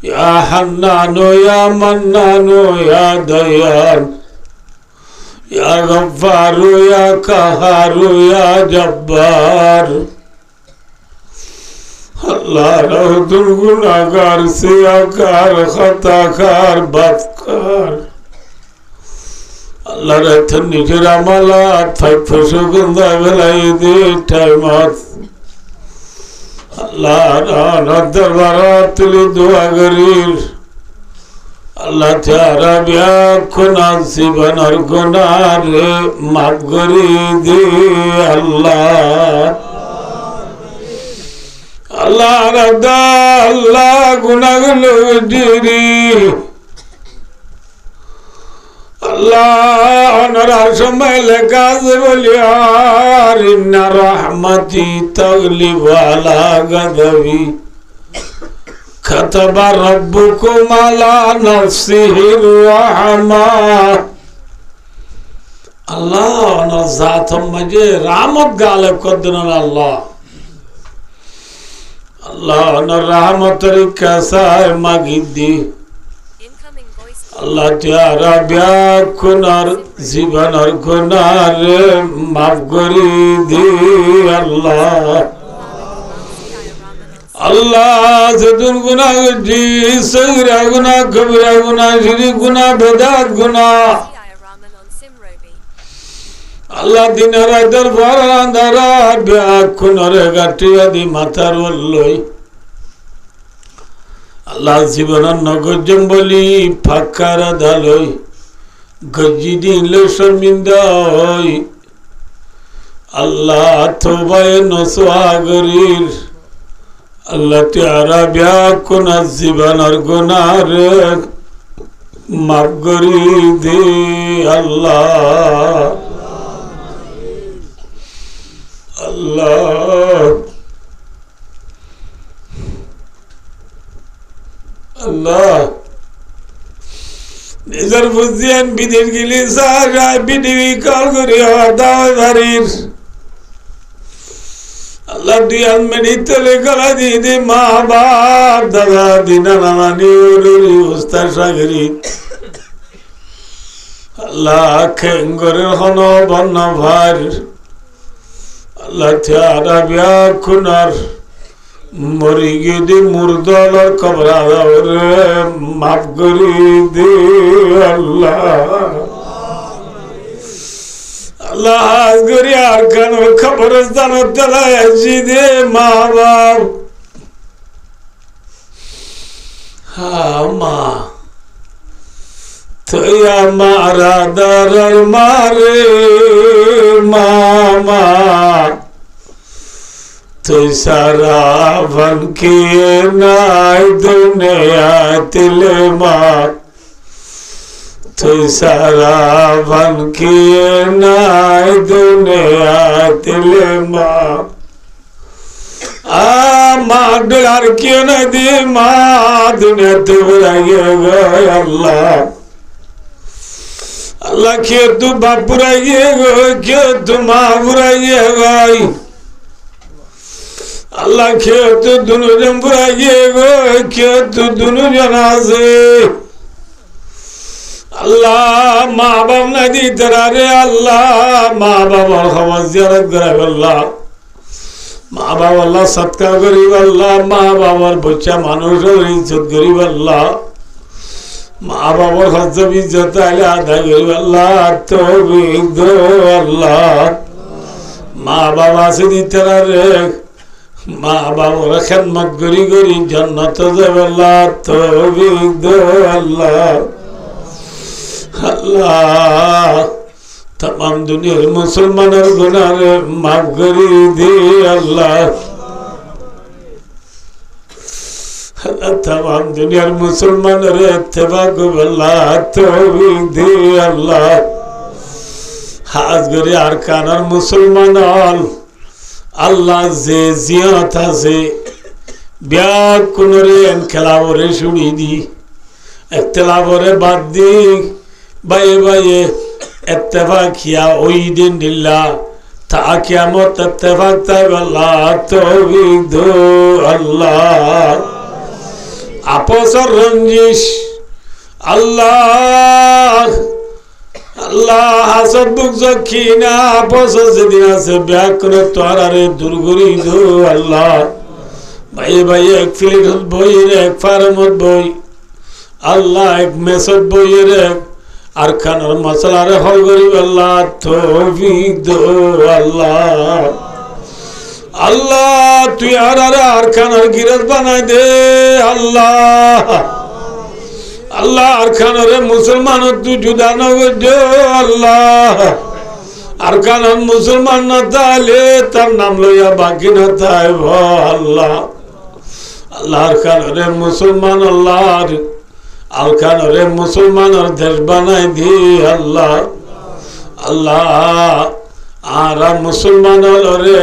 يا حنان يا منان يا ديان يا غفار يا قهار يا جبار اللہ رحمت الگناہگار سیاکار خطاکار بدکار اللہ رحمت نجر عملات فیفشو گندہ بلائی دی ٹائمات اللہ رحمت دربارات لی دعا گریر اللہ تیارا بیا کناسی بنر گناہ مات گری دی اللہ Allah Radha Allah Gunagulu Diri আল্লাহ ওনার সময় লেখা আছে বলি আর ইন্না রহমতি তাগলিবু আলা গাদাবি কাতাবা রাব্বুকুম আলা নাফসিহির রাহমা। আল্লাহ ওনার জাত মাঝে রহমত গালেব করতেন আল্লাহ। আল্লাহ ওনার রহমতের কাসায় মাগিদি আল্লাহ তাআলা ব্যাকুনার জীবনের গুনাহ মাফ করে দি আল্লাহ। আল্লাহ যদুন গুনাহ করছি সগীরা গুনাহ কবিরা গুনাহ শিরক গুনাহ বেদাত গুনাহ আল্লাহ দিন রাতের ভর আন্ধারা ব্যাকুনার গাটিয়া দি মাথার ওলই আল্লাহ জীবনের নগজম বলি ফাঁকার দালই গজি দিল শর্মিন্দা হই আল্লাহ তোবায় নসওয়াগরির আল্লাহ তাআলা ব্যাকুন জীবনের গুনাহ মাফ করি দে আল্লাহ। আল্লাহ আল্লাহ নিজের বুঝিয়ান বিদেশ গেলে সারায় বিডিবি কল করি দাওয়াই বাড়ির আল্লাহ দিয়ান মেনি তলে গলা দিয়ে দে মা বাপ দাদা দিনা নানানি ওরুরি উস্তাদ সাগরি আল্লাহ খেঙ্গরের হন বন্য ভার আল্লাহ তাআলা ব্যাকুনার মরি গিয়ে মুর্দলার কবরা মাফ করি দে আল্লাহ। আল্লাহ হাজ করি আর কেন খবরস্থান তলায় আসি দে মা বাপ মা তুই আমার আদরের মারে মামা তুই সারা ভনকে নাই দুনিয়া তিলে মা তুই সারা ভনকে নাই দুনিয়া তিলে মা মা ডর কেউ না দি মা দুনিয়া তো বুড়াইয়ে গয় আল্লাহ আল্লাহ কেউ তু বাপ বুড়াইয়ে গয় কেউ তু মা বুড়াইয়ে গয় আল্লাহ কেউ তো দুজন বুড়াইয়ে গো কেউ তো দুজন আছে আল্লাহ মা বাপ না দিতে রে আল্লাহ মা বাবার খবর জিয়ারত করে আল্লাহ মা বাবা আল্লাহ সৎকার করিব আল্লাহ মা বাবার বাচ্চা মানুষের ইজ্জত করিব আল্লাহ মা বাবার হজ ইজ্জত আইলে আদায় করিব আল্লাহ তৌফিক দো আল্লাহ মা বাবা আছে দিতে রে মা বাবার খেদমত করি করি জান্নাত যাবে আল্লাহ তৌফিক দো আল্লাহ। আল্লাহ तमाम दुनियार मुसलमानर गुनाह माफ करी दे अल्लाह तमाम दुनियार मुसलमानर इत्तेबा को अल्लाह तौफीक दे अल्लाह हाज करे अरकानर मुसलमान अल्लाह जे जियात से ब्याह कुनरे इनकलाबरे शुनी दी इख्तिलाफरे बाद दी बाये बाये इत्तेफाक किया ओईदिन दिल्ला ता क़यामत इत्तेफाक तब अल्लाह तौफीक दो अल्लाह आपसर रंजिश अल्लाह अल्लाह हासद बुग़्ज़ कीना आपसर ज़िदिना से ब्याह करे तोरारे दुर्गुरी दो अल्लाह भाई भाई एक फिलिट बोई रे एक फारमत बोई अल्लाह एक मेसद बोई रे अरकानर मसला रे हल करी अल्लाह तौफीक दो अल्लाह अल्लाह तू यार अरकानर गिरत बना दे अल्लाह अल्लाह अरकानर मुसलमान तू जुदा न हो दे अल्लाह अरकानर मुसलमान न ताले तर नाम लो या बाकी न ताए वो अल्लाह अल्लाह अरकानर मुसलमान अल्लाह আলখানরে মুসলমানের দেশ বানাই দি আল্লাহ আল্লাহ আর মুসলমানরে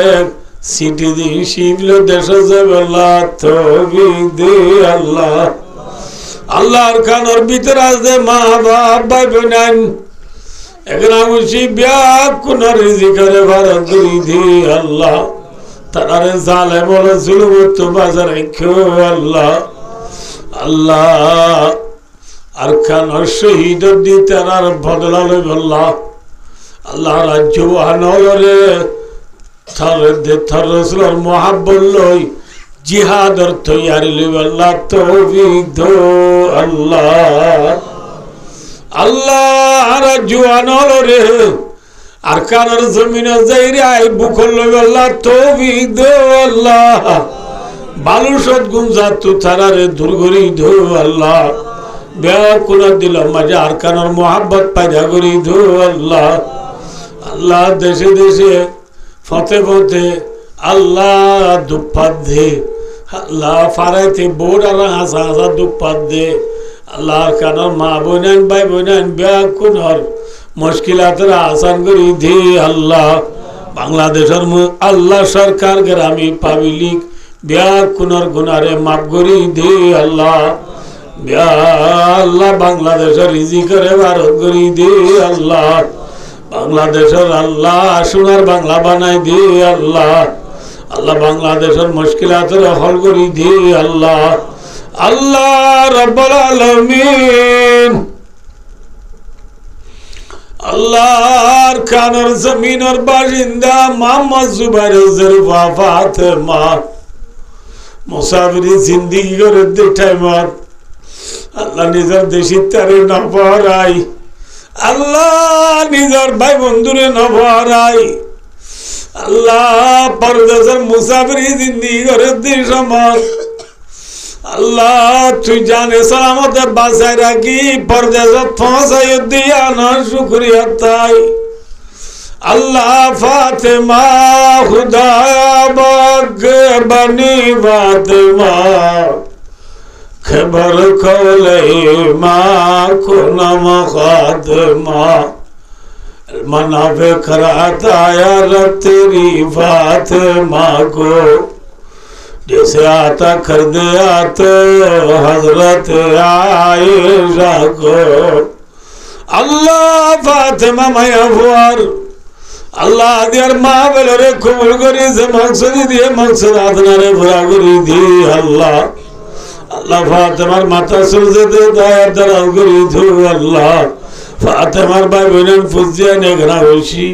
সিটি দিন শিবল দেশে যাবে আল্লাহ তৌফিক দে আল্লাহ আল্লাহ আলখানর ভিতরে আছে মা বাপ ভাই বোন এখানে বুঝি ব্যাগ কোন রিজিকের ভারত করি দি আল্লাহ তারারে জালে বলে জুলুমত বাজার রেখো আল্লাহ আল্লাহ আর খান শহীদ দি তারার বদলা লইব আল্লাহ আল্লাহ রাজ্য আনরে থর রসুলের মহাব্বত লই জিহাদর তৈয়ারি লইব আল্লাহ তৌফিক দো আল্লাহ আল্লাহ রাজ্য আনরে আর কানার জমিনে যাইরে আই বুকল লইব আল্লাহ তৌফিক দো আল্লাহ বালু সদগুণ জাতু তারারে দুর্গরি দো আল্লাহ ব্যাগ কোন দিল মাঝে আর কানার মোহাব্বত পায়দা করি দো আল্লাহ আল্লাহ দেশে দেশে ফতে ফতে আল্লাহ দুপাত দে আল্লাহ ফারাইতে বোর্ড আর হাসা হাসা দুপাত দে আল্লাহ কানার মা বোনেন ভাই বোনেন ব্যাগ কোনর মুশকিলাতের আসান করি দে আল্লাহ বাংলাদেশের আল্লাহ সরকার গ্রামী পাবলিক ব্যাগ কোনর গুনারে মাফ করি দে আল্লাহ আল্লাহ বাংলাদেশের রিজিকের ভারত করি দে আল্লাহ বাংলাদেশের আল্লাহ সোনার বাংলা বানাই দে আল্লাহ আল্লাহ বাংলাদেশের মুশকিলাতের হল করি দে আল্লাহ আল্লাহ রাব্বুল আলামিন আল্লাহর কানের জমিনের বাসিন্দা মোহাম্মদ জুবাইর ফাতেমা মুসাফিরি জিন্দিগি করে দেখাই মার আল্লাহ নিজের দেশির তারে না পড়াই আল্লাহ নিজের ভাই বন্ধুরে না পড়াই আল্লাহ পরদেশের মুসাফিরি জিন্দিগি করে দেশ আমার আল্লাহ তুই জানে সালামতে বাসায় রাখি পরদেশত পৌঁছাই দিয়া না শুকরিয়া তাই আল্লাহ ফাতেমা খুদায়া বাগ বনি ফাতেমা খবর কলে মা কোনম খাদমা मनाफे कराता यार तेरी फातिमा को जैसे आता कर दिया तो हजरत आयशा को अल्लाह फातिमा मयफुर अल्लाह दियर मावल रे कबूल करी से मकसद दिए मकसद आदना रे पूरा करी दी अल्लाह अल्लाह फातिमार माता सुरजे दे दायर दराव करी थू अल्लाह फातिमार भाई बहन फुजिया ने घना होशी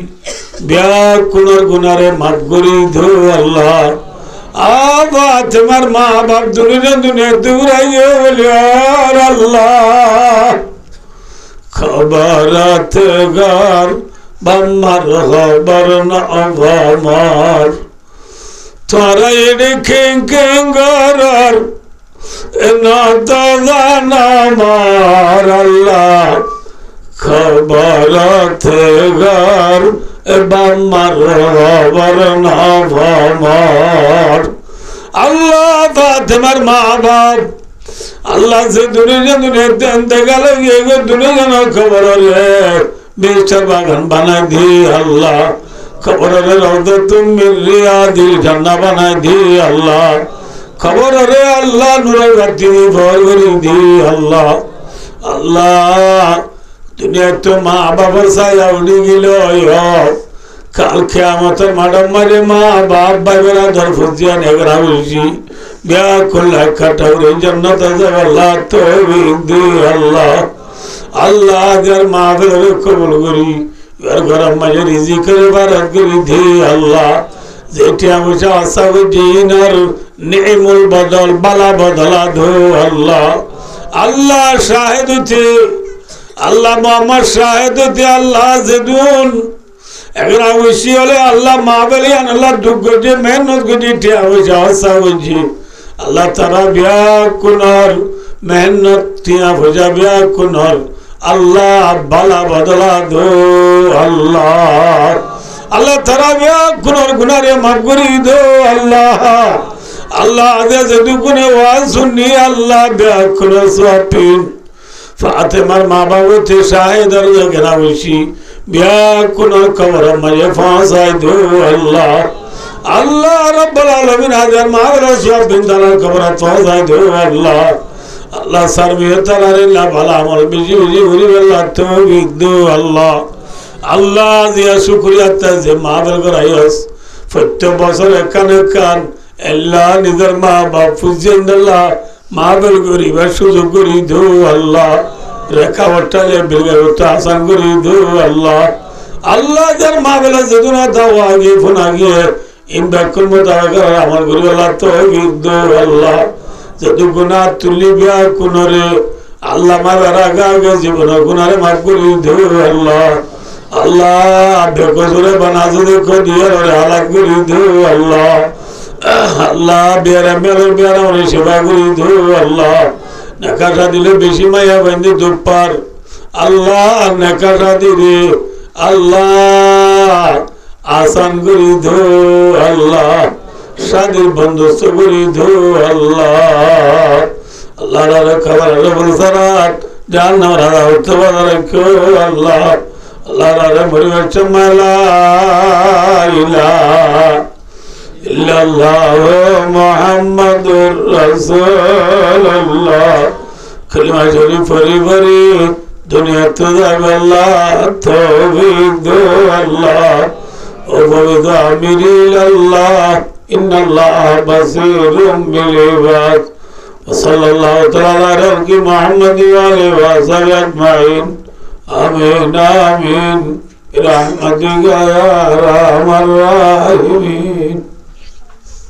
ब्याह कुनर गुनारे माफ करी थू अल्लाह आ फातिमार माँ बाप दुनिया दूर आइयो यार अल्लाह खबरत गार बम्मर खबर न अवमार तारा ये किंगरर ना दादा ना मार अल्लाह खबरत गार बम्मर खबर न अवमार अल्लाह फातिमार माँ बाप अल्लाह से दुनिया अंत गल ये दुनिया न खबर है बेचर बागन बना दी अल्लाह खबर रे रौद तुम मिल दिल जन्ना बना दी अल्लाह खबर रे अल्लाह नूर गति भर दी अल्लाह अल्लाह दुनिया तो माँ बाप साया उड़ी गिलो यो काल क़यामत माडम मरे माँ बाप भाई बरा दर फुजिया नेगरा उजी ब्याह कुल्ला कटौरे जन्नत अल्लाह तो दी अल्लाह अल्लाह दर माफिर कबूल करी यार गरम मजे रिजी करे बारत करी थी अल्लाह जेठिया मुझा सब दीनर नेमुल बदल बला बदला दो अल्लाह अल्लाह शाहिद थे अल्लाह मोहम्मद शाहिद थे अल्लाह जिदून अगर आवश्य होले अल्लाह माबली अल्लाह दुख गजे मेहनत गजे ठिया मुझा सब जी अल्लाह तारा ब्याह कुनर मेहनत ठिया मुझा ब्याह कुनर अल्लाह बाला बदला दो अल्लाह अल्लाह तारा ब्याह कुनर गुनारे माफ करी दो अल्लाह अल्लाह आदे से दुकुने वाज सुन्नी अल्लाह ब्याह कुनर स्वापिन ফাতেমার মা বাবুতে শাহেদার কেনা বসি বিয়া কোন কবর মাঝে ফাঁসাই দো আল্লাহ আল্লাহ রাব্বুল আলামিন হাজার মাওলা সব বিন্দালার কবর ফাঁসাই দো আল্লাহ আল্লাহ সার্বিয়ে তালারে না ভালো আমল বেশি বেশি ঘুরি আল্লাহ তৌফিক দো আল্লাহ আল্লাহ দিয়া শুকরিয়া তা যে মাহফিল করাইস প্রত্যেক বছর একান আল্লাহ নিজের মা বাপ ফুজিয়েন আল্লাহ মাহফিল করিবার সুযোগ করি দো আল্লাহ রেখা ওঠালে বিলগাটা আসান করি দো আল্লাহ আল্লাহ যার মাহফিলে যেদিন দাও আগে ফোন আগে ইনবাকুল মোতাবেক আমার করি আল্লাহ তৌফিক দো আল্লাহ যদি গুনাহ তুলি বিয়া কোনরে আল্লাহ মারার আগে আগে জীবন গুনারে মাফ করি দো আল্লাহ আল্লাহ বেকসুরে বানাজু দেখো দিয়ে হালাক করি দো আল্লাহ আল্লাহ বিয়ারা মেয়ের বিয়ারা অনেক সেবা করি দো আল্লাহ নেকাশা দিলে বেশি মাইয়া বান্ধি দুপার আল্লাহ নেকাশা দিলে আল্লাহ আসান করি দো আল্লাহ শাদির বন্দোবস্ত করি দো আল্লাহ আল্লাহ খাবার বলসারাত জাহান্নাম রাধা উঠতে পারা রাখো আল্লাহ আল্লাহ রাধা পরিবার চমালা ইলাহা ইল্লাল্লাহ মুহাম্মাদুর রাসূলুল্লাহ কলিমা শরীফ পড়ি দুনিয়াতে যাবে আল্লাহ তৌফিক দো আল্লাহ ও পবিত্র আমিরিল আল্লাহ ইন্নাল্লাহ বাসীরুম বিল ইবাদ সাল্লাল্লাহু তাআলা আলা মুহাম্মাদি ওয়া আলিহি ওয়া সাহবিহি আজমাইন আমিন আমিন برحمتك يا ارحم الراحمين